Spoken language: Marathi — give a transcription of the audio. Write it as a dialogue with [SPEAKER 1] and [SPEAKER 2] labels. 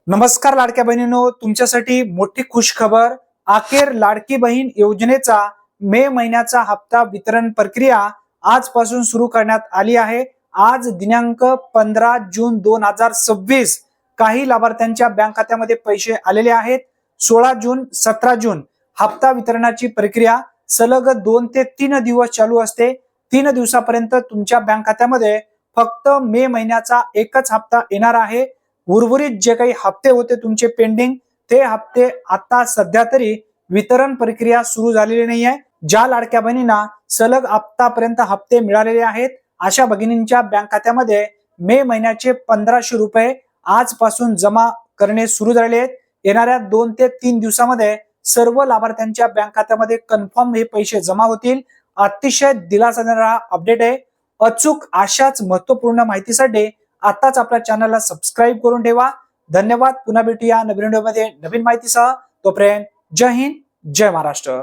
[SPEAKER 1] नमस्कार लाडक्या बहिणींनो, तुमच्यासाठी मोठी खुशखबर. अखेर लाडकी बहीण योजनेचा मे महिन्याचा हप्ता वितरण प्रक्रिया आजपासून सुरू करण्यात आली आहे. आज दिनांक 15 जून 2026 काही लाभार्थ्यांच्या बँक खात्यामध्ये पैसे आलेले आहेत. 16 जून 17 जून हप्ता वितरणाची प्रक्रिया सलग 2 ते 3 दिवस चालू असते. 3 दिवसापर्यंत तुमच्या बँक खात्यामध्ये फक्त मे महिन्याचा एकच हप्ता येणार आहे. उर्वरित जे काही हप्ते होते तुमचे पेंडिंग, ते हप्ते आता सध्या तरी वितरण प्रक्रिया सुरू झालेली नाही आहे. ज्या लाडक्या बहिणींना सलग आतापर्यंत हप्ते मिळालेले आहेत अशा भगिनींच्या बँक खात्यामध्ये मे महिन्याचे 1500 रुपये आजपासून जमा करणे सुरू झाले आहेत. येणाऱ्या 2 ते 3 दिवसामध्ये सर्व लाभार्थ्यांच्या बँक खात्यामध्ये कन्फर्म हे पैसे जमा होतील. अतिशय दिलासा देणारा अपडेट आहे. अचूक अशाच महत्वपूर्ण माहितीसाठी आताच आपल्या चॅनलला सबस्क्राईब करून ठेवा. धन्यवाद. पुन्हा भेटूया नवीन व्हिडिओमध्ये नवीन माहितीसह. तोपर्यंत जय हिंद, जय महाराष्ट्र.